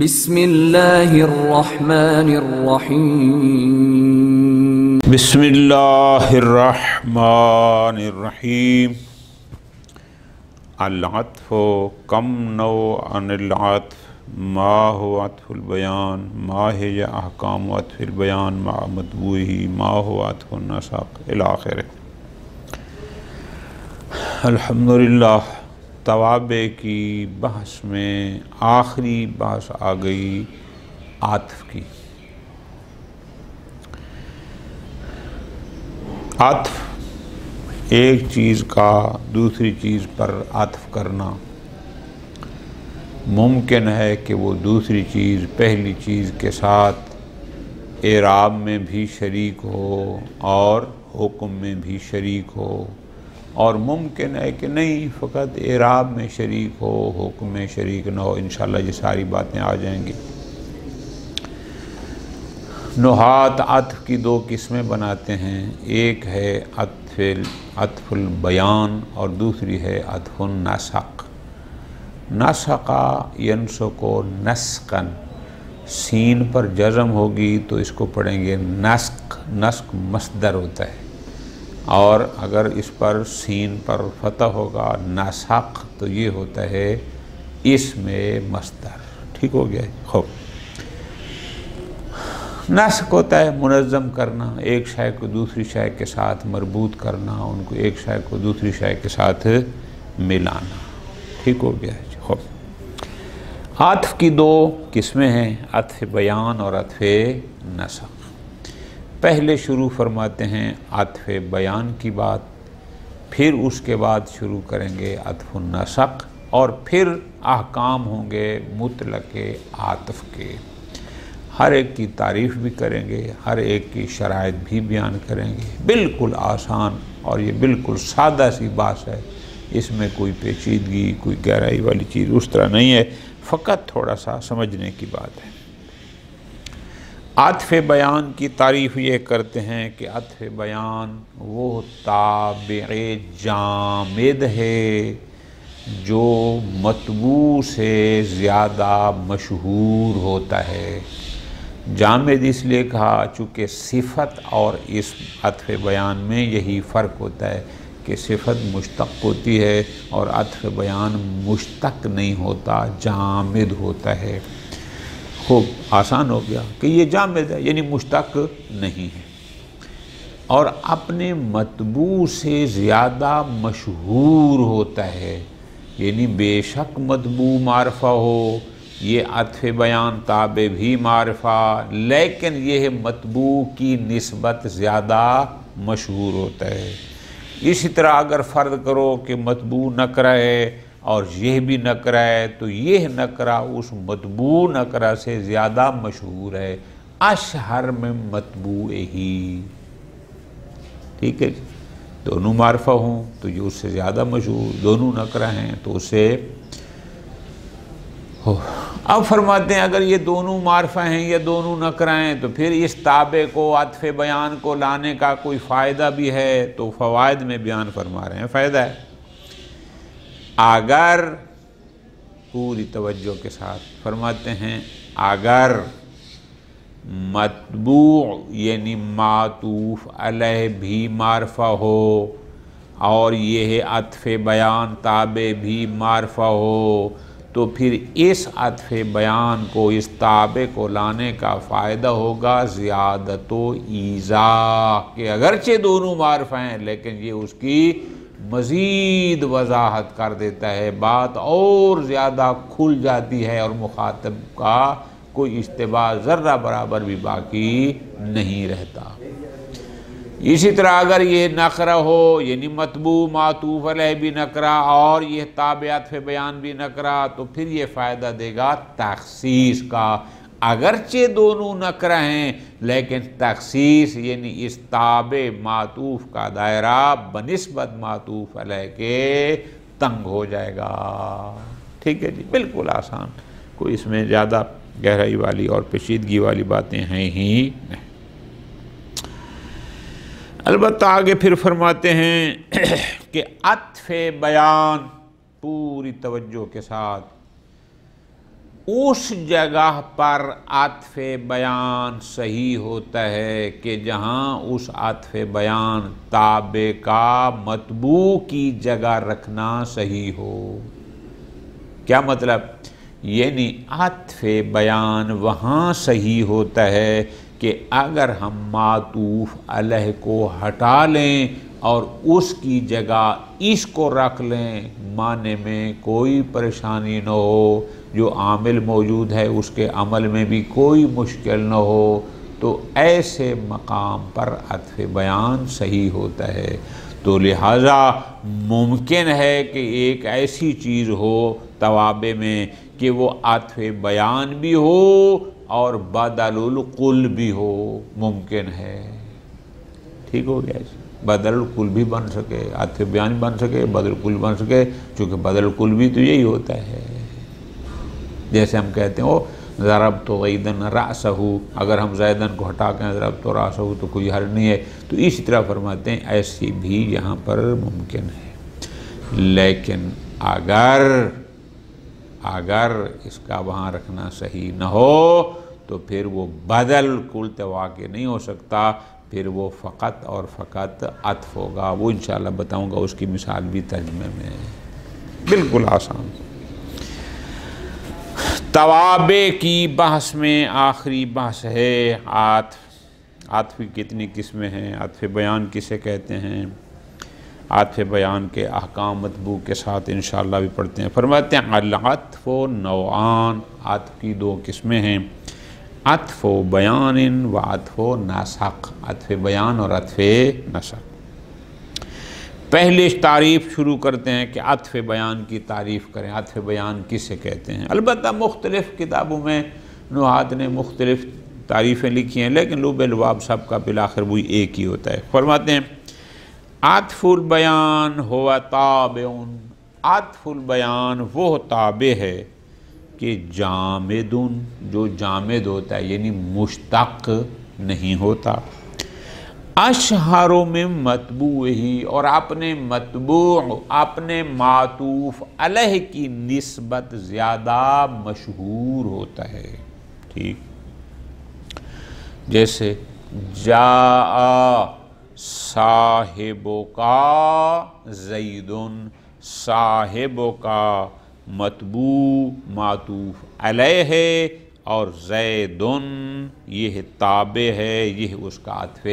بسم اللہ الرحمن الرحیم بسم اللہ الرحمن الرحیم العطف کم نوع عن العطف ما هو عطف البیان ما هي احکام عطف البیان مع متبوعه ما هو عطف النسق الی آخر۔ الحمدللہ توابع کی بحث میں آخری بحث آ گئی عطف کی۔ عطف ایک چیز کا دوسری چیز پر عطف کرنا ممکن ہے کہ وہ دوسری چیز پہلی چیز کے ساتھ اعراب میں بھی شریک ہو اور حکم میں بھی شریک ہو، اور ممکن ہے کہ نہیں فقط اعراب میں شریک ہو حکم میں شریک نہ ہو۔ انشاءاللہ یہ ساری باتیں آ جائیں گی۔ نحات عطف کی دو قسمیں بناتے ہیں، ایک ہے عطف البیان اور دوسری ہے عطف النسق۔ نسق ینسق نسقا، سین پر جزم ہوگی تو اس کو پڑھیں گے نسق۔ نسق مصدر ہوتا ہے، اور اگر اس پر سین پر فتح ہوگا نسق تو یہ ہوتا ہے اسم مصدر۔ ٹھیک ہو گیا؟ خوب، نسق ہوتا ہے منظم کرنا، ایک شے کو دوسری شے کے ساتھ مربوط کرنا، ان کو ایک شے کو دوسری شے کے ساتھ ملانا۔ ٹھیک ہو گیا؟ خوب، عطف کی دو قسمیں ہیں، عطف بیان اور عطف نسق۔ پہلے شروع فرماتے ہیں عطف بیان کی بات، پھر اس کے بعد شروع کریں گے عطف النسق، اور پھر احکام ہوں گے مطلق عطف کے۔ ہر ایک کی تعریف بھی کریں گے، ہر ایک کی شرائط بھی بیان کریں گے۔ بالکل آسان اور یہ بالکل سادہ سی بات ہے، اس میں کوئی پیچیدگی کوئی گہرائی والی چیز اس طرح نہیں ہے، فقط تھوڑا سا سمجھنے کی بات ہے۔ عطف بیان کی تعریف یہ کرتے ہیں کہ عطف بیان وہ تابع جامد ہے جو مطبوع سے زیادہ مشہور ہوتا ہے۔ جامد اس لیے کہا چونکہ صفت اور اسم عطف بیان میں یہی فرق ہوتا ہے کہ صفت مشتق ہوتی ہے اور عطف بیان مشتق نہیں ہوتا، جامد ہوتا ہے۔ خوب آسان ہو گیا کہ یہ جامد ہے یعنی مشتق نہیں ہے، اور اپنے مطبوع سے زیادہ مشہور ہوتا ہے، یعنی بے شک مطبوع معرفہ ہو، یہ عطف بیان تابع بھی معرفہ، لیکن یہ مطبوع کی نسبت زیادہ مشہور ہوتا ہے۔ اسی طرح اگر فرض کرو کہ مطبوع نکرہ ہے اور یہ بھی نکرہ ہے تو یہ نکرہ اس مطبوع نکرہ سے زیادہ مشہور ہے، اشہر میں مطبوع ہی۔ ٹھیک ہے جی؟ دونوں معرفہ ہوں تو یہ اس سے زیادہ مشہور، دونوں نکرہ ہیں تو اس سے اب فرماتے ہیں اگر یہ دونوں معرفہ ہیں یا دونوں نکرہ ہیں تو پھر اس تابع کو عطف بیان کو لانے کا کوئی فائدہ بھی ہے، تو فوائد میں بیان فرما رہے ہیں۔ فائدہ ہے اگر، پوری توجہ کے ساتھ فرماتے ہیں، اگر مطبوع یعنی معطوف علیہ بھی معرفہ ہو اور یہ عطف بیان تابع بھی معرفہ ہو تو پھر اس عطف بیان کو اس تابع کو لانے کا فائدہ ہوگا زیادت و ایضاح، کہ اگرچہ دونوں معرفہ ہیں لیکن یہ اس کی مزید وضاحت کر دیتا ہے، بات اور زیادہ کھل جاتی ہے اور مخاطب کا کوئی اشتباہ ذرہ برابر بھی باقی نہیں رہتا۔ اسی طرح اگر یہ نکرہ ہو یعنی مطبوع معطوف علیہ بھی نکرہ اور یہ تابع عطف بیان بھی نکرہ تو پھر یہ فائدہ دے گا تخصیص کا، اگرچہ دونوں نکرہ ہیں لیکن تخصیص یعنی اس تابع معطوف کا دائرہ بنسبت معطوف علیہ کے تنگ ہو جائے گا۔ ٹھیک ہے جی؟ بالکل آسان، کوئی اس میں زیادہ گہرائی والی اور پیچیدگی والی باتیں ہیں ہی نہیں۔ البتہ آگے پھر فرماتے ہیں کہ عطف بیان، پوری توجہ کے ساتھ، اس جگہ پر عطف بیان صحیح ہوتا ہے کہ جہاں اس عطف بیان تابع کا مطبوع کی جگہ رکھنا صحیح ہو۔ کیا مطلب؟ یعنی عطف بیان وہاں صحیح ہوتا ہے کہ اگر ہم معطوف علیہ کو ہٹا لیں اور اس کی جگہ اس کو رکھ لیں، معنی میں کوئی پریشانی نہ ہو، جو عامل موجود ہے اس کے عمل میں بھی کوئی مشکل نہ ہو، تو ایسے مقام پر عطف بیان صحیح ہوتا ہے۔ تو لہٰذا ممکن ہے کہ ایک ایسی چیز ہو توابع میں کہ وہ عطف بیان بھی ہو اور بدل القل بھی ہو، ممکن ہے۔ ٹھیک ہو گیا جی، بدل القل بھی بن سکے، عطف بیان بن سکے، بدل القل بن سکے، چونکہ بدل القل بھی تو یہی ہوتا ہے۔ جیسے ہم کہتے ہیں ضربت زیدن رأسہ، اگر ہم زیدن کو ہٹا کے ضربت رأسہ تو کوئی حرج نہیں ہے، تو اسی طرح فرماتے ہیں ایسی بھی یہاں پر ممکن ہے۔ لیکن اگر اس کا وہاں رکھنا صحیح نہ ہو تو پھر وہ بدل کل واقع نہیں ہو سکتا، پھر وہ فقط اور فقط عطف ہوگا۔ وہ انشاءاللہ بتاؤں گا، اس کی مثال بھی ترجمے میں، بالکل آسان۔ توابع کی بحث میں آخری بحث ہے عطف کی کتنی قسمیں ہیں، عطف بیان کسے کہتے ہیں، عطف بیان کے احکام مطبوع کے ساتھ انشاءاللہ بھی پڑھتے ہیں۔ فرماتے ہیں العطف نوعان، عطف کی دو قسمیں ہیں، عطف بیان و عطف نسق، عطف بیان اور عطف نسق۔ پہلے تعریف شروع کرتے ہیں کہ عطف بیان کی تعریف کریں، عطف بیان کسے کہتے ہیں۔ البتہ مختلف کتابوں میں نحات نے مختلف تعریفیں لکھی ہیں، لیکن لب لباب سب کا بالآخر وہی ایک ہی ہوتا ہے۔ فرماتے ہیں عطف البیان ہوا تابع، عطف البیان وہ تابع ہے کہ جامد، جو جامد ہوتا ہے یعنی مشتق نہیں ہوتا، اشہر من مطبوعہ، اور اپنے مطبوع اپنے معطوف علیہ کی نسبت زیادہ مشہور ہوتا ہے۔ ٹھیک، جیسے جاء صاحبک زید، صاحبک مطبوع معطوف علیہ ہے اور زیدن یہ تابع ہے، یہ اس کا عطف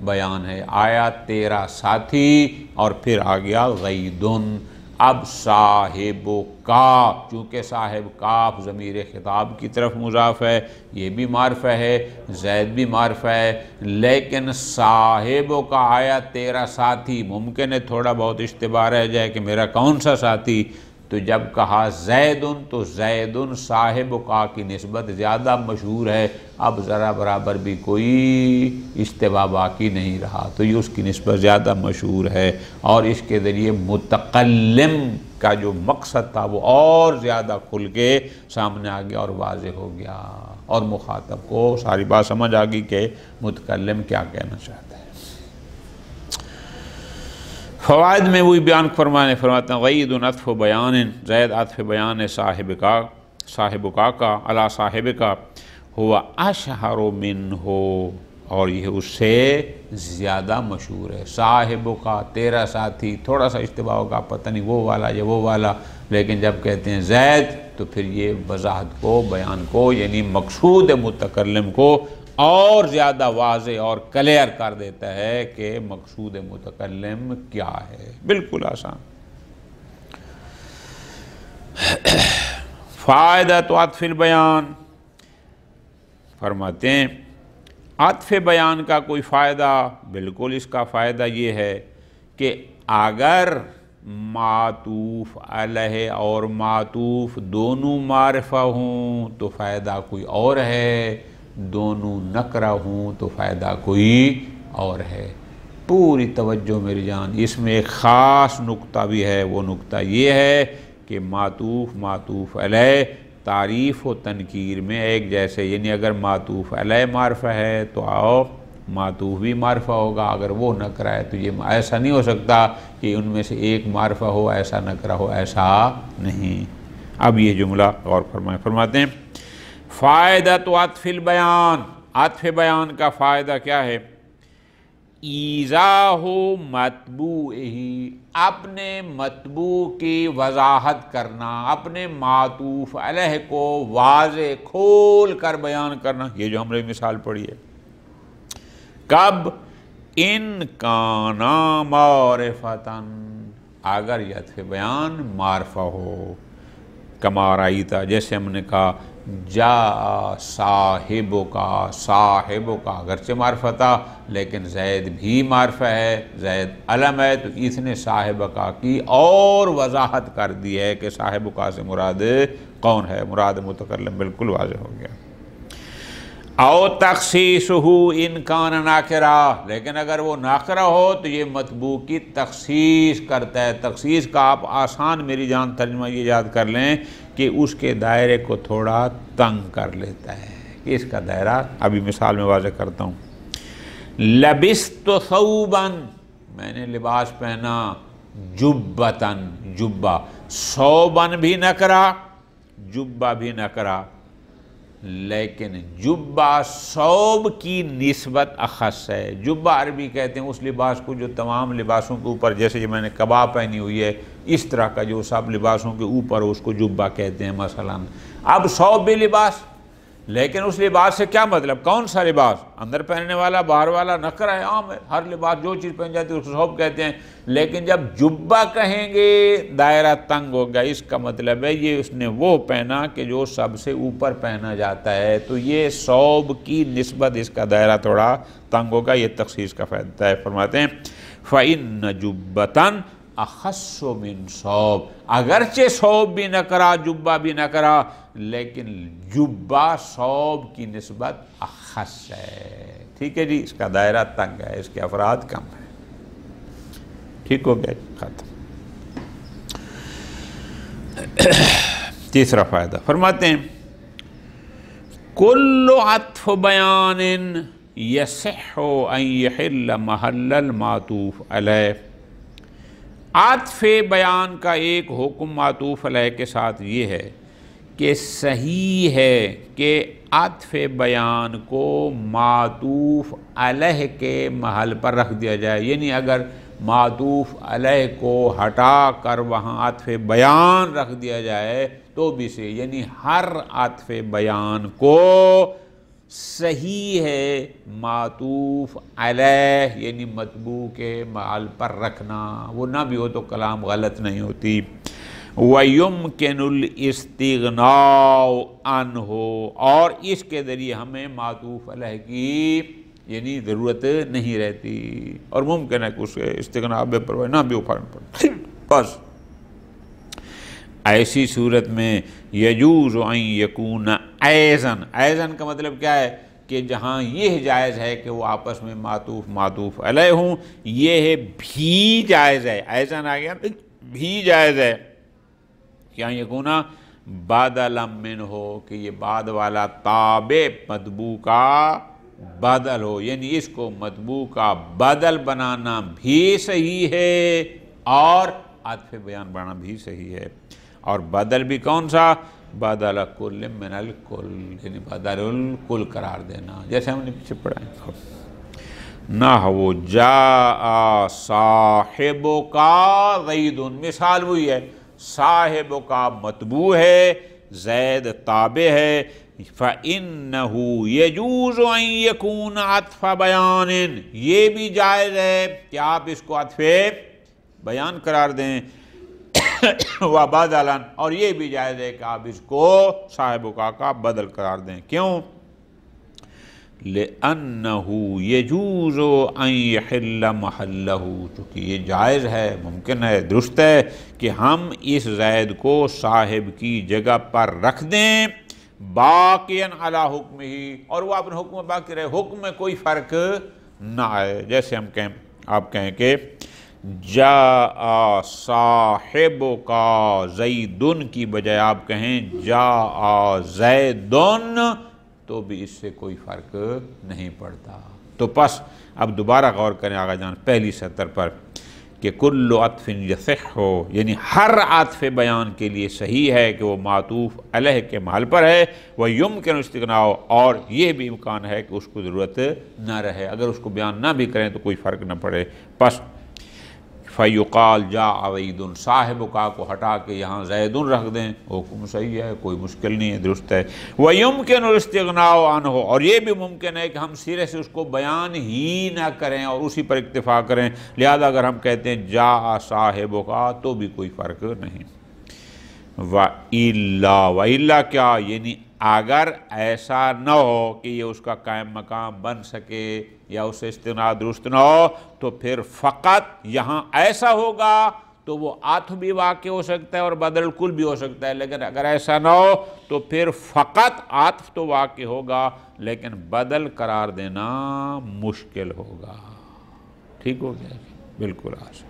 بیان ہے۔ آیا تیرا ساتھی اور پھر آ گیا غیدن۔ اب صاحب کا، چونکہ صاحب کاف ضمیر خطاب کی طرف مضاف ہے، یہ بھی معرفہ ہے، زید بھی معرفہ ہے، لیکن صاحب کا آیا تیرا ساتھی، ممکن ہے تھوڑا بہت اشتباہ رہ جائے کہ میرا کون سا ساتھی، تو جب کہا زیدن تو زیدن صاحب کا کی نسبت زیادہ مشہور ہے، اب ذرا برابر بھی کوئی اشتباہ باقی نہیں رہا، تو یہ اس کی نسبت زیادہ مشہور ہے، اور اس کے ذریعے متکلم کا جو مقصد تھا وہ اور زیادہ کھل کے سامنے آ گیا اور واضح ہو گیا، اور مخاطب کو ساری بات سمجھ آ گئی کہ متکلم کیا کہنا چاہتا ہے۔ فوائد میں وہی بیان فرماتے ہیں غید عطف بیان، زید عطف بیان صاحب کا علی صاحب کا، ہوا اشہر منہ، اور یہ اس سے زیادہ مشہور ہے۔ صاحب کا تیرا ساتھی، تھوڑا سا اشتباہ ہوگا، پتہ نہیں وہ والا یا وہ والا، لیکن جب کہتے ہیں زید تو پھر یہ وضاحت کو، بیان کو، یعنی مقصود متکلم کو اور زیادہ واضح اور کلیئر کر دیتا ہے کہ مقصود متکلم کیا ہے، بالکل آسان۔ فائدہ تو عطف البیان، فرماتے ہیں عطف بیان کا کوئی فائدہ، بالکل اس کا فائدہ یہ ہے کہ اگر معطوف علیہ اور معطوف دونوں معرفہ ہوں تو فائدہ کوئی اور ہے، دونوں نکرہ ہوں تو فائدہ کوئی اور ہے۔ پوری توجہ میری جان، اس میں ایک خاص نقطہ بھی ہے، وہ نقطہ یہ ہے کہ معطوف علیہ تعریف و تنکیر میں ایک جیسے، یعنی اگر معطوف علیہ معرفہ ہے تو معطوف بھی معرفہ ہوگا، اگر وہ نکرہ ہے تو یہ ایسا نہیں ہو سکتا کہ ان میں سے ایک معرفہ ہو ایسا نکرہ ہو، ایسا نہیں۔ اب یہ جملہ غور فرمائیں، فرماتے ہیں فائدۃ عطف البیان، عطف بیان کا فائدہ کیا ہے؟ ایضاح مطبوعہ، اپنے مطبوع کی وضاحت کرنا، اپنے معطوف علیہ کو واضح کھول کر بیان کرنا، یہ جو ہم نے مثال پڑھی ہے۔ کب؟ ان کانا معرفتاً، اگر یہ عطف بیان معرفہ ہو، کما رأیتا، جیسے ہم نے کہا جا صاحبکا، صاحبکا اگرچہ معرفہ تھا لیکن زید بھی معرفہ ہے، زید علم ہے، تو اس نے صاحبکا کی اور وضاحت کر دی ہے کہ صاحبکا سے مراد کون ہے، مراد متکلم بالکل واضح ہو گیا۔ او تخصیصہ ان کان ناکرہ، لیکن اگر وہ ناکرہ ہو تو یہ مطبوع کی تخصیص کرتا ہے۔ تخصیص کا آپ آسان میری جان ترجمہ یہ یاد کر لیں کہ اس کے دائرے کو تھوڑا تنگ کر لیتا ہے، کہ اس کا دائرہ ابھی مثال میں واضح کرتا ہوں۔ لبست ثوباً، میں نے لباس پہنا، جبتاً، جبہ، ثوباً بھی نکرہ، جبہ بھی نکرہ، لیکن جبہ ثوب کی نسبت اخص ہے۔ جبہ عربی کہتے ہیں اس لباس کو جو تمام لباسوں کے اوپر، جیسے میں نے کباب پہنی ہوئی ہے اس طرح کا جو سب لباسوں کے اوپر اس کو جبہ کہتے ہیں مثلا۔ اب ثوب بھی لباس، لیکن اس لباس سے کیا مطلب؟ کون سا لباس؟ اندر پہننے والا، باہر والا، نکرہ ہے، عام ہے، ہر لباس جو چیز پہن جاتی ہے اس کو ثوب کہتے ہیں۔ لیکن جب جبہ کہیں گے دائرہ تنگ ہوگا، اس کا مطلب ہے یہ اس نے وہ پہنا کہ جو سب سے اوپر پہنا جاتا ہے، تو یہ ثوب کی نسبت اس کا دائرہ تھوڑا تنگ ہوگا، یہ تخصیص کا فائدہ ہے۔ فرماتے ہیں فَإِنَّ جُبَّةً اخص من ثوب، اگرچہ ثوب بھی نکرہ، جبہ بھی نکرہ، لیکن جبہ ثوب کی نسبت اخص ہے۔ ٹھیک ہے جی، اس کا دائرہ تنگ ہے، اس کے افراد کم ہیں۔ ٹھیک ہو گیا، ختم۔ تیسرا فائدہ فرماتے ہیں کل عطف بیان یصح ان یحل محل المعطوف علیہ، عطف بیان کا ایک حکم معطوف علیہ کے ساتھ یہ ہے کہ صحیح ہے کہ عطف بیان کو معطوف علیہ کے محل پر رکھ دیا جائے، یعنی اگر معطوف علیہ کو ہٹا کر وہاں عطف بیان رکھ دیا جائے تو بھی سے، یعنی ہر عطف بیان کو صحیح ہے معطوف علیہ یعنی مطبوع کے محل پر رکھنا، وہ نہ بھی ہو تو کلام غلط نہیں ہوتی۔ وَيُمْكِنُ الْإِسْتِغْنَاءُ عَنْهُ، اور اس کے ذریعے ہمیں معطوف علیہ کی یعنی ضرورت نہیں رہتی، اور ممکن ہے کہ اس کے استغناء بے پرواہ نہ بھی اٹھانا پڑے۔ بس ایسی صورت میں یجوز ان یکون ایزن، ایزن کا مطلب کیا ہے کہ جہاں یہ جائز ہے کہ وہ آپس میں معطوف علیہ ہوں، یہ بھی جائز ہے، ایزن آ گیا بھی جائز ہے، کیا یکونا بدلا من ہو کہ یہ بعد والا تابع مطبوع کا بدل ہو، یعنی اس کو مطبوع کا بدل بنانا بھی صحیح ہے اور عطف بیان بنانا بھی صحیح ہے۔ اور بدل بھی کون سا؟ بدل کل من الکل، یعنی بدل الکل قرار دینا، جیسے ہم نے پیچھے پڑھا ہے۔ نحو جاء صاحبک زید، مثال وہی ہے، صاحبک مطبوع ہے، زید تابع ہے، فَإِنَّهُ يَجُوزُ أَن يَكُونَ عَطْفَ بَيَانٍ، یہ بھی جائز ہے کہ آپ اس کو عطف بیان قرار دیں، وَبَدَلًا، اور یہ بھی جائز ہے کہ آپ اس کو صاحبک کا بدل قرار دیں۔ کیوں؟ لِأَنَّهُ يَجُوزُ أَن يَحِلَّ مَحَلَّهُ، چونکہ یہ جائز ہے، ممکن ہے، درست ہے کہ ہم اس زید کو صاحب کی جگہ پر رکھ دیں، باقیاً علی حکم ہی، اور وہ اپنے حکم میں باقی رہے، حکم میں کوئی فرق نہ آئے۔ جیسے ہم کہیں، آپ کہیں کہ جاء صاحبک زیدن کی بجائے آپ کہیں جاء زیدن، تو بھی اس سے کوئی فرق نہیں پڑتا۔ تو پس اب دوبارہ غور کریں آقا جان پہلی سطر پر کہ کل عطف یصح ہو، یعنی ہر عطف بیان کے لیے صحیح ہے کہ وہ معطوف علیہ کے محل پر ہے، وَيُمْكِنُ اسْتِغْنَاءُ، اور یہ بھی امکان ہے کہ اس کو ضرورت نہ رہے، اگر اس کو بیان نہ بھی کریں تو کوئی فرق نہ پڑے۔ پس فَيُقَال جَاءَ زَيْدٌ، صاحب کا کو ہٹا کے یہاں زید رکھ دیں، حکم صحیح ہے، کوئی مشکل نہیں ہے، درست ہے۔ وَيُمْكِنُ الْاِسْتِغْنَاءُ عَنْهُ، اور یہ بھی ممکن ہے کہ ہم سرے سے اس کو بیان ہی نہ کریں اور اسی پر اکتفا کریں، لہذا اگر ہم کہتے ہیں جَاءَ صاحب کا تو بھی کوئی فرق نہیں۔ وَإِلَّا کیا، یعنی اگر ایسا نہ ہو کہ یہ اس کا قائم مقام بن سکے یا اس سے استغناء درست نہ ہو، تو پھر فقط یہاں ایسا ہوگا تو وہ عطف بھی واقع ہو سکتا ہے اور بدل الکل بھی ہو سکتا ہے، لیکن اگر ایسا نہ ہو تو پھر فقط عطف تو واقع ہوگا لیکن بدل قرار دینا مشکل ہوگا۔ ٹھیک ہو گیا، بالکل آسان۔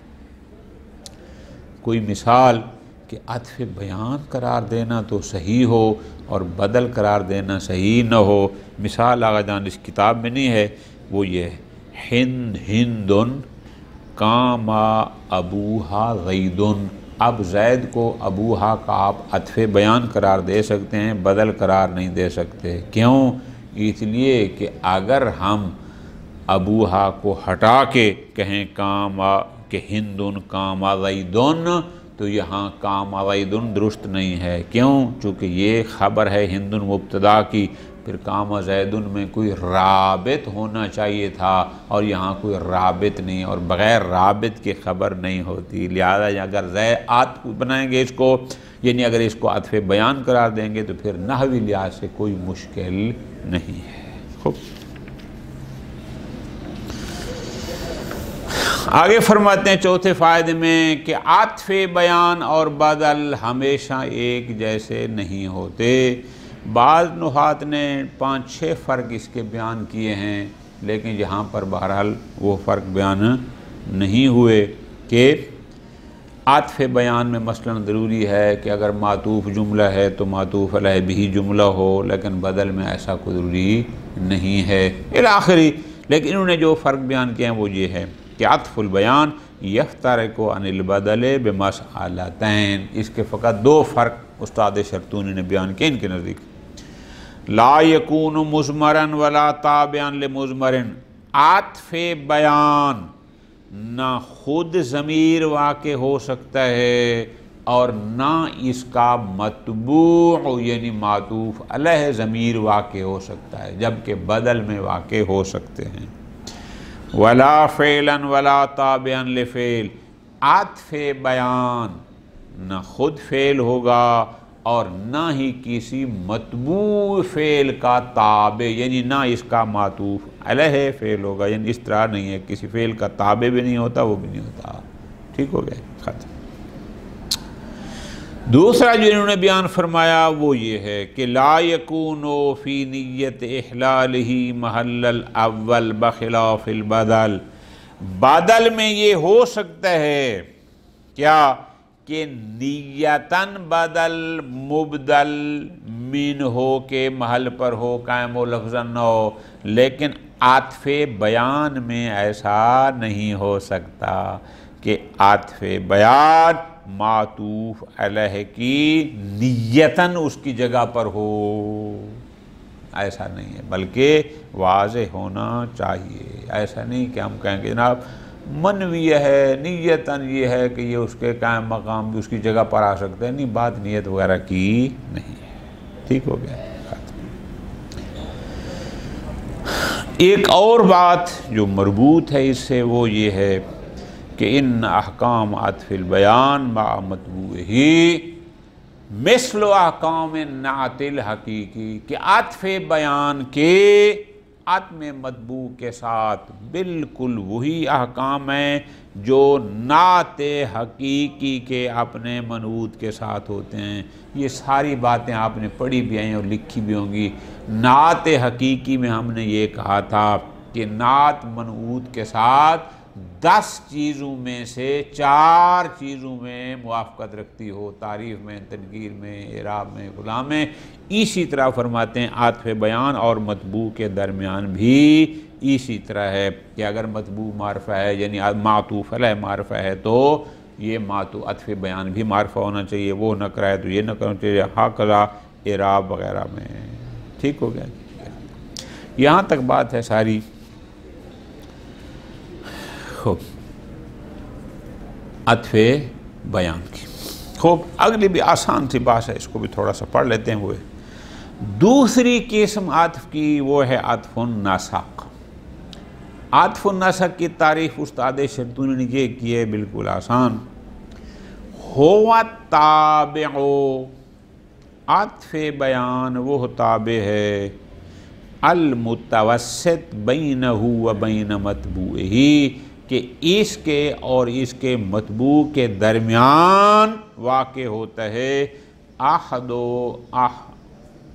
کوئی مثال کہ عطف بیان قرار دینا تو صحیح ہو اور بدل قرار دینا صحیح نہ ہو، مثال آغا جان اس کتاب میں نہیں ہے، وہ یہ ہے ہندن کاما ابوہا زیدن۔ اب زید کو ابوہا کا آپ عطف بیان قرار دے سکتے ہیں، بدل قرار نہیں دے سکتے۔ کیوں؟ اس لیے کہ اگر ہم ابوہا کو ہٹا کے کہیں کاما کہ ہندن کاما زیدن، تو یہاں کاما زیدن درست نہیں ہے۔ کیوں؟ چونکہ یہ خبر ہے ہندن مبتدا کی، پھر کاما زیدن میں کوئی رابط ہونا چاہیے تھا اور یہاں کوئی رابط نہیں، اور بغیر رابط کی خبر نہیں ہوتی، لہذا اگر عطف بنائیں گے اس کو، یعنی اگر اس کو عطف بیان قرار دیں گے تو پھر نحوی لحاظ سے کوئی مشکل نہیں ہے۔ خوب، آگے فرماتے ہیں چوتھے فائدے میں کہ عطف بیان اور بدل ہمیشہ ایک جیسے نہیں ہوتے۔ بعض نحات نے 5-6 فرق اس کے بیان کیے ہیں، لیکن یہاں پر بہرحال وہ فرق بیان نہیں ہوئے کہ عطف بیان میں مثلا ضروری ہے کہ اگر معطوف جملہ ہے تو معطوف علیہ بھی جملہ ہو، لیکن بدل میں ایسا کوئی ضروری نہیں ہے الاخری۔ لیکن انہوں نے جو فرق بیان کیا ہیں وہ یہ ہے کہ عطف البیان یفترق عن البدل بمسألتین، اس کے فقط 2 فرق استاد شرطونی نے بیان کیے ان کے نزدیک۔ لا یکون مضمرا ولا تابعا لمضمر، عطف بیان نہ خود ضمیر واقع ہو سکتا ہے اور نہ اس کا متبوع یعنی معطوف علیہ ضمیر واقع ہو سکتا ہے، جبکہ بدل میں واقع ہو سکتے ہیں۔ ولا فعلا ولا تابعا لفعل، عطف بیان نہ خود فعل ہوگا اور نہ ہی کسی متبوع فعل کا تابع، یعنی نہ اس کا معطوف علیہ فعل ہوگا، یعنی اس طرح نہیں ہے، کسی فعل کا تابع بھی نہیں ہوتا، وہ بھی نہیں ہوتا۔ ٹھیک ہو گیا، ختم۔ دوسرا جو انہوں نے بیان فرمایا وہ یہ ہے کہ لا یکون فی نیت احلالہ محل الاول بخلاف البدل، بدل میں یہ ہو سکتا ہے کیا کہ نیتاً بدل مبدل من ہو کے محل پر ہو، قائم و لفظاً نہ ہو، لیکن عطف بیان میں ایسا نہیں ہو سکتا کہ عطف بیان معطوف علیہ کی نیتاً اس کی جگہ پر ہو، ایسا نہیں ہے، بلکہ واضح ہونا چاہیے۔ ایسا نہیں کہ ہم کہیں کہ جناب منوی ہے، نیتاً یہ ہے کہ یہ اس کے قائم مقام بھی اس کی جگہ پر آ سکتے ہیں، نہیں، بات نیت وغیرہ کی نہیں ہے۔ ٹھیک ہو گیا۔ ایک اور بات جو مربوط ہے اس سے وہ یہ ہے کہ ان احکام عطف البیان مع متبوعہ مثل احکام نعت الحقیقی، کہ عطف بیان کے عطف مطبوع کے ساتھ بالکل وہی احکام ہیں جو نعت حقیقی کے اپنے منعوت کے ساتھ ہوتے ہیں۔ یہ ساری باتیں آپ نے پڑھی بھی ہیں اور لکھی بھی ہوں گی۔ نعت حقیقی میں ہم نے یہ کہا تھا کہ نعت منعوت کے ساتھ 10 چیزوں میں سے 4 چیزوں میں موافقت رکھتی ہو، تعریف میں، تنکیر میں، اعراب میں، کلام میں۔ اسی طرح فرماتے ہیں عطف بیان اور مطبوع کے درمیان بھی اسی طرح ہے کہ اگر مطبوع معرفہ ہے یعنی معطوف علیہ معرفہ ہے تو یہ عطف بیان بھی معرفہ ہونا چاہیے، وہ نہ کرائے تو یہ نہ کرنا چاہیے، ہاکذا اعراب وغیرہ میں۔ ٹھیک ہو گیا؟ یہاں تک بات ہے ساری۔ خوب، عطف بیان کی۔ خوب، اگلی بھی آسان سی بات ہے، اس کو بھی تھوڑا سا پڑھ لیتے ہیں۔ وہ دوسری قسم عطف کی وہ ہے عطف النسق۔ عطف النسق کی تعریف استاد شرطونی نے یہ کی ہے، بالکل آسان۔ هو التابع، عطف بیان وہ تابع ہے، المتوسط بینہ و بین مطبوعہ، کہ اس کے اور اس کے مطبوع کے درمیان واقع ہوتا ہے احد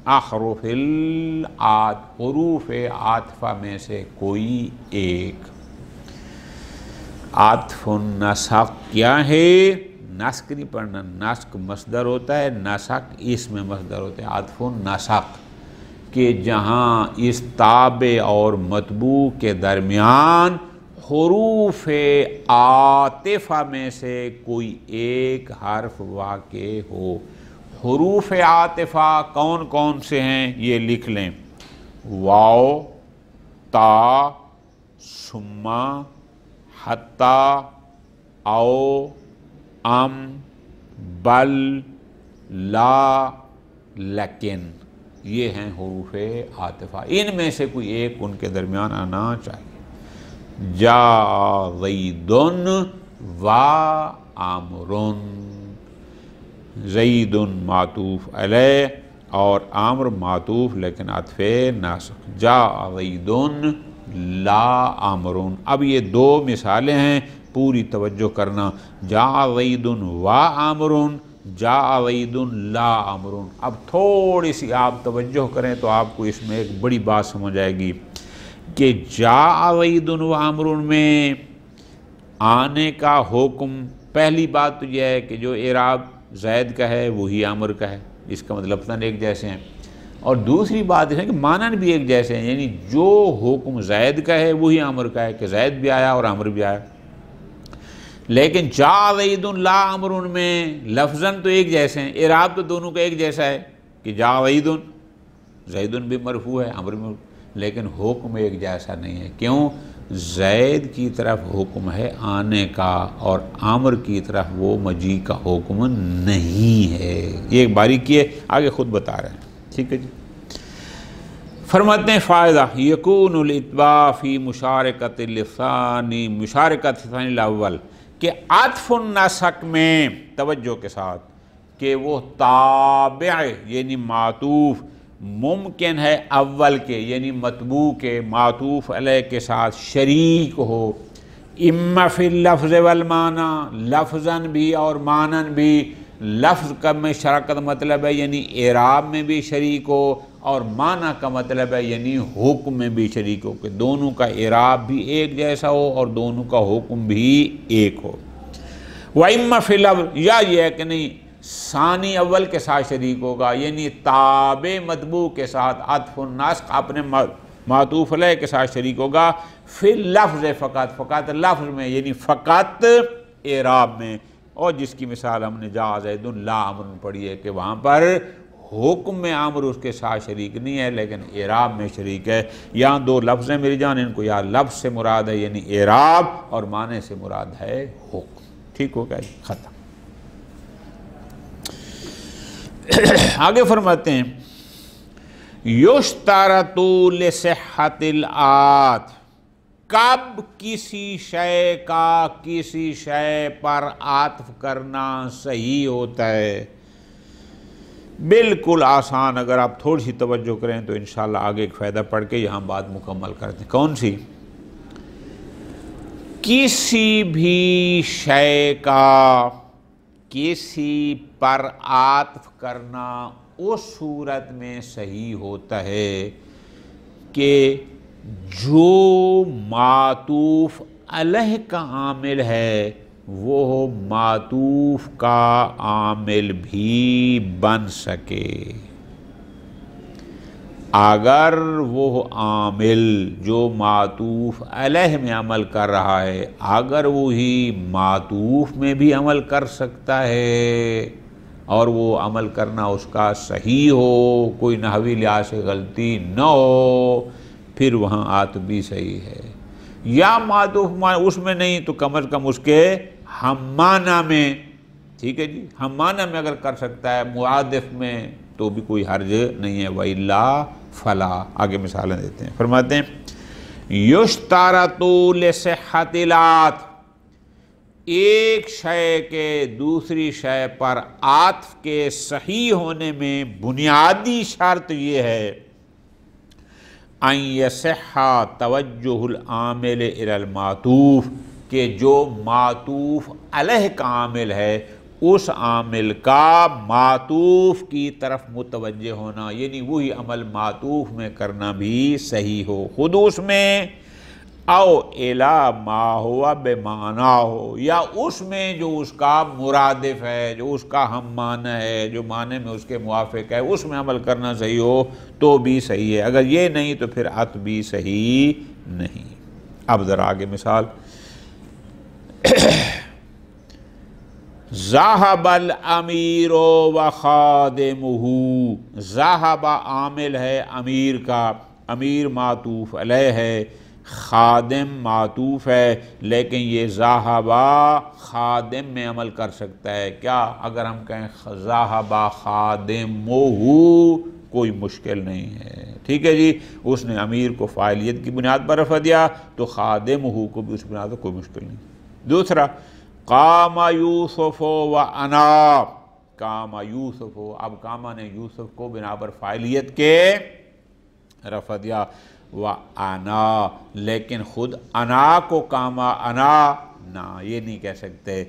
احرف حروف عاطفہ میں سے کوئی ایک۔ عطف النسق کیا ہے؟ نسق نہیں پڑھنا، نسق مصدر ہوتا ہے، نسق اسم مصدر ہوتا ہے۔ عطف النسق کہ جہاں اس تابع اور مطبوع کے درمیان حروف عاطفہ میں سے کوئی ایک حرف واقع ہو۔ حروف عاطفہ کون کون سے ہیں یہ لکھ لیں: واو، تا، ثم، حتی، او، ام، بل، لا، لیکن۔ یہ ہیں حروف عاطفہ، ان میں سے کوئی ایک ان کے درمیان آنا چاہیے۔ جاء زید و عامر، زید معطوف علیہ اور عامر معطوف لیکن عطف ناسخ۔ جاء زید لا عامر۔ اب یہ دو مثالیں ہیں، پوری توجہ کرنا۔ جاء زید و عامر، جاء زید لا عامر۔ اب تھوڑی سی آپ توجہ کریں تو آپ کو اس میں ایک بڑی بات سمجھ آئے گی کہ جاء زید و عامر میں آنے کا حکم، پہلی بات تو یہ ہے کہ جو اعراب زید کا ہے وہی عامر کا ہے، اس کا مطلب لفظاً ایک جیسے ہیں، اور دوسری بات یہ ہے کہ معنی بھی ایک جیسے ہیں، یعنی جو حکم زید کا ہے وہی عامر کا ہے، کہ زید بھی آیا اور عامر بھی آیا۔ لیکن جاء زید لا عامر میں لفظاً تو ایک جیسے ہیں، اعراب تو دونوں کا ایک جیسا ہے کہ جاء زید، زید بھی مرفوع ہے، عامر بھی، لیکن حکم ایک جیسا نہیں ہے۔ کیوں؟ زید کی طرف حکم ہے آنے کا اور عامر کی طرف وہ مجیء کا حکم نہیں ہے۔ یہ ایک باریکی ہے، آگے خود بتا رہے ہیں۔ ٹھیک ہے جی، فرماتے ہیں فائدہ یکون الاتباع فی مشارکت الثانی، مشارکت الثانی الاول، کہ عطف النسق میں توجہ کے ساتھ کہ وہ تابع یعنی معطوف ممکن ہے اول کے یعنی مطبوع کے معطوف علیہ کے ساتھ شریک ہو، اما فی اللفظ والمعنی، لفظاً بھی اور معناً بھی۔ لفظ کا میں شراکت مطلب ہے یعنی اعراب میں بھی شریک ہو، اور معنی کا مطلب ہے یعنی حکم میں بھی شریک ہو، کہ دونوں کا اعراب بھی ایک جیسا ہو اور دونوں کا حکم بھی ایک ہو۔ وَإِمَّا فِي اللَّفْظِ، یا یہ ہے کہ نہیں ثانی اول کے ساتھ شریک ہوگا، یعنی تابع مطبوع کے ساتھ عطف النسق اپنے معطوف علیہ کے ساتھ شریک ہوگا، فی اللفظ فقط لفظ میں، یعنی فقط اعراب میں۔ اور جس کی مثال ہم نے جاء زید لا عامر پڑھی ہے کہ وہاں پر حکم میں عامر اس کے ساتھ شریک نہیں ہے لیکن اعراب میں شریک ہے۔ یہاں دو لفظ ہیں میری جان، ان کو یا لفظ سے مراد ہے یعنی اعراب، اور معنی سے مراد ہے حکم۔ ٹھیک ہو گیا، ختم۔ آگے فرماتے ہیں یشترط لصحت العطف، کب کسی شے کا کسی شے پر عطف کرنا صحیح ہوتا ہے؟ بالکل آسان، اگر آپ تھوڑی سی توجہ کریں تو انشاءاللہ آگے ایک فائدہ پڑھ کے یہاں بات مکمل کرتے ہیں۔ کون سی؟ کسی بھی شے کا کسی پر عطف کرنا اس صورت میں صحیح ہوتا ہے کہ جو معطوف علیہ کا عامل ہے وہ معطوف کا عامل بھی بن سکے۔ اگر وہ عامل جو معطوف علیہ میں عمل کر رہا ہے اگر وہی معطوف میں بھی عمل کر سکتا ہے اور وہ عمل کرنا اس کا صحیح ہو، کوئی نحوی لحاظ سے غلطی نہ ہو، پھر وہاں عطف بھی صحیح ہے۔ یا معطوف اس میں نہیں تو کم از کم اس کے ہم معنی میں، ٹھیک ہے جی، ہم معنی میں اگر کر سکتا ہے مرادف میں تو بھی کوئی حرج نہیں ہے۔ وَإِلَّا فَلَا۔ آگے مثالیں دیتے ہیں، فرماتے ہیں یُشْتَرَطُ لِصِحَّةِ الْعَطْفِ، ایک شے کے دوسری شے پر عطف کے صحیح ہونے میں بنیادی شرط یہ ہے ان یصح توجہ العامل الی المعطوف، کہ جو معطوف علیہ کا عامل ہے اس عامل کا معطوف کی طرف متوجہ ہونا، یعنی وہی عمل معطوف میں کرنا بھی صحیح ہو خود اس میں، او الی ما ہوا بمعنی ہو، یا اس میں جو اس کا مرادف ہے، جو اس کا ہم معنی ہے، جو معنی میں اس کے موافق ہے، اس میں عمل کرنا صحیح ہو تو بھی صحیح ہے۔ اگر یہ نہیں تو پھر عطف بھی صحیح نہیں۔ اب ذرا آگے مثال، ذہب الامیر و خادمہ، ذہب عامل ہے امیر کا، امیر معطوف علیہ ہے، خادم معطوف ہے، لیکن یہ ذہب خادم میں عمل کر سکتا ہے کیا؟ اگر ہم کہیں ذہب خادمہ کوئی مشکل نہیں ہے، ٹھیک ہے جی، اس نے امیر کو فاعلیت کی بنیاد پر رفع دیا تو خادمہ کو بھی اس بنیاد پر کوئی مشکل نہیں۔ دوسرا، قام یوسف و انا، قام یوسف، اب قام نے یوسف کو بنا پر فاعلیت کے رفع دیا، و انا، لیکن خود انا کو قام انا نہ، یہ نہیں کہہ سکتے،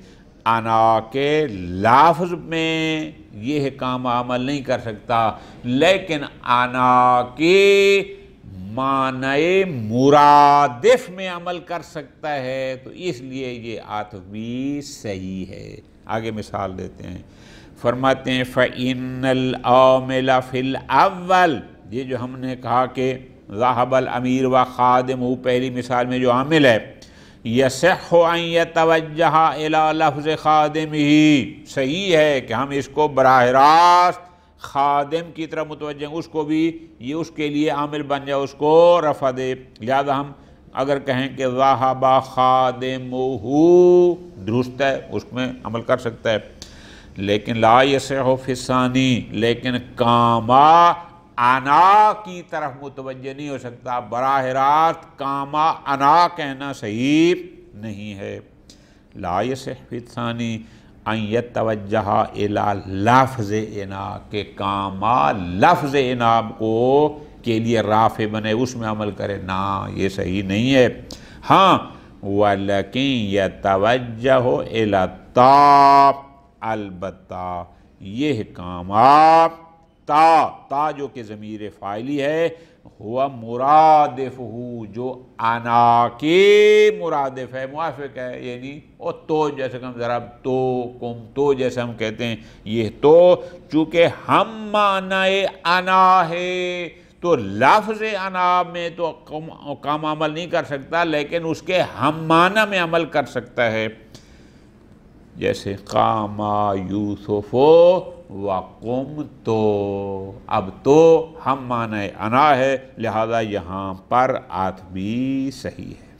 انا کے لفظ میں یہ قام عمل نہیں کر سکتا، لیکن انا کے معنی مرادف میں عمل کر سکتا ہے، تو اس لیے یہ عطف بھی صحیح ہے۔ آگے مثال دیتے ہیں، فرماتے ہیں فَإِنَّ الْعَامِلَ فِي الْأَوَّلِ، یہ جو ہم نے کہا کہ ذَهَبَ الْأَمِيرُ وَخَادِمُهُ، پہلی مثال میں جو عامل ہے، يَصِحُّ أَن يَتَوَجَّهَ إِلَى لَفْظِ خَادِمِهِ، صحیح ہے کہ ہم اس کو براہ راست خادم کی طرف متوجہ ہیں، اس کو بھی یہ اس کے لیے عامل بن جائے، اس کو رفع دے، لہذا ہم اگر کہیں کہ ذَهَبَ خَادِمُهُ درست ہے، اس میں عمل کر سکتا ہے، لیکن لا يصح فی الثانی، لیکن قاما انا کی طرف متوجہ نہیں ہو سکتا، براہ راست قاما انا کہنا صحیح نہیں ہے۔ لا يصح فی الثانی ان یتوجہ الی لفظ انا، کہ قاما لفظ انا کو کے لیے رافع بنے، اس میں عمل کرے، نہ یہ صحیح نہیں ہے۔ ہاں ولیکن یتوجہ الی تا، البتہ یہ قاما تا جو کہ ضمیر فاعلی ہے، ہوا مرادف ہو، جو انا کے مرادف ہے، موافق ہے، یعنی اور تو جیسے کہ ہم ذرا تو کم تو جیسے ہم کہتے ہیں، یہ تو چونکہ ہم معنی انا ہے تو لفظ انا میں تو کام عمل نہیں کر سکتا، لیکن اس کے ہم معنی میں عمل کر سکتا ہے، جیسے قام یوسف وقم تو، اب تو ہم معنی انا ہے، لہذا یہاں پر عطف بھی صحیح ہے۔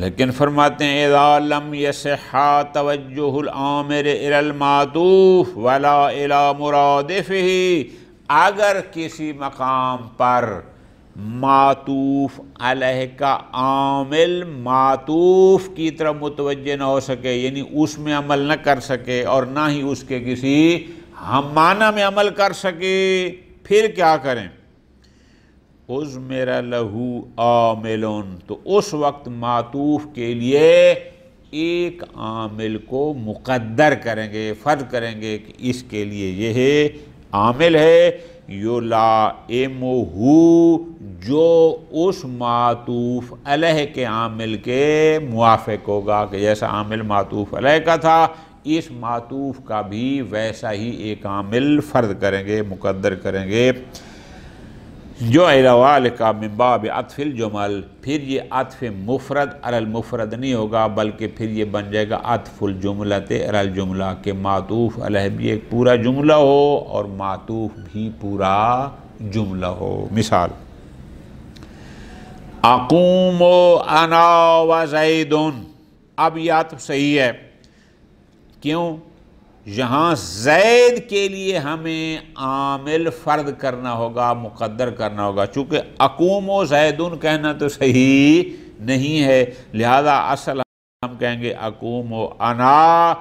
لیکن فرماتے ہیں اذا لم یصح توجہ العامر الی المعطوف ولا الی مرادفہ، اگر کسی مقام پر معطوف علیہ کا عامل معطوف کی طرف متوجہ نہ ہو سکے، یعنی اس میں عمل نہ کر سکے اور نہ ہی اس کے کسی ہم معنی میں عمل کر سکے، پھر کیا کریں؟ اُضْمِرَ لَهُ عَامِلٌ، تو اس وقت معطوف کے لیے ایک عامل کو مقدر کریں گے، فرض کریں گے کہ اس کے لیے یہ عامل ہے، یلائمہ، جو اس معطوف علیہ کے عامل کے موافق ہوگا، کہ جیسا عامل معطوف علیہ کا تھا اس معطوف کا بھی ویسا ہی ایک عامل فرد کریں گے، مقدر کریں گے، جو علاوال کا من باب عطف الجمل، پھر یہ عطف مفرد علی المفرد نہیں ہوگا بلکہ پھر یہ بن جائے گا عطف الجملۃ علی الجملہ، کہ معطوف علیہ بھی ایک پورا جملہ ہو اور معطوف بھی پورا جملہ ہو۔ مثال اقوم انا و زید، اب یہ عطف صحیح ہے، کیوں؟ یہاں زید کے لیے ہمیں عامل فرد کرنا ہوگا، مقدر کرنا ہوگا، چونکہ اقوم و زیدن کہنا تو صحیح نہیں ہے، لہذا اصل ہم کہیں گے اقوم و انا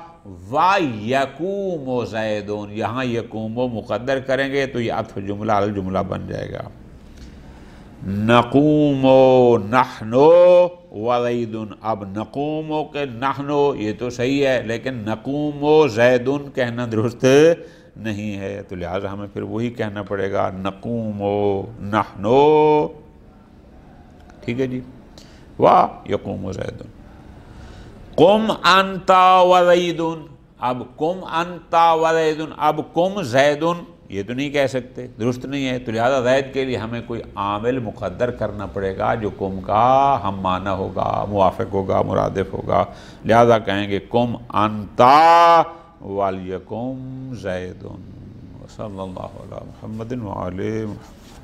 و یقوم و زیدن، یہاں یقوم و مقدر کریں گے تو یہ عطف جملہ علی الجملہ بن جائے گا۔ نقوم و نحن و زیدن، اب نقوم و کہ نحن یہ تو صحیح ہے لیکن نقوم و زیدن کہنا درست نہیں ہے، تو لہٰذا ہمیں پھر وہی کہنا پڑے گا نقوم و نحن، ٹھیک ہے جی، و یقوم و زیدن۔ قم انت و زیدن، اب قم انت و زیدن، اب قم زیدن یہ تو نہیں کہہ سکتے، درست نہیں ہے، تو لہذا زید کے لیے ہمیں کوئی عامل مقدر کرنا پڑے گا جو قم کا ہم معنی ہوگا، موافق ہوگا، مرادف ہوگا، لہذا کہیں گے قم انت ولیقم زید۔ صلی اللہ علی محمد وعلی محمد۔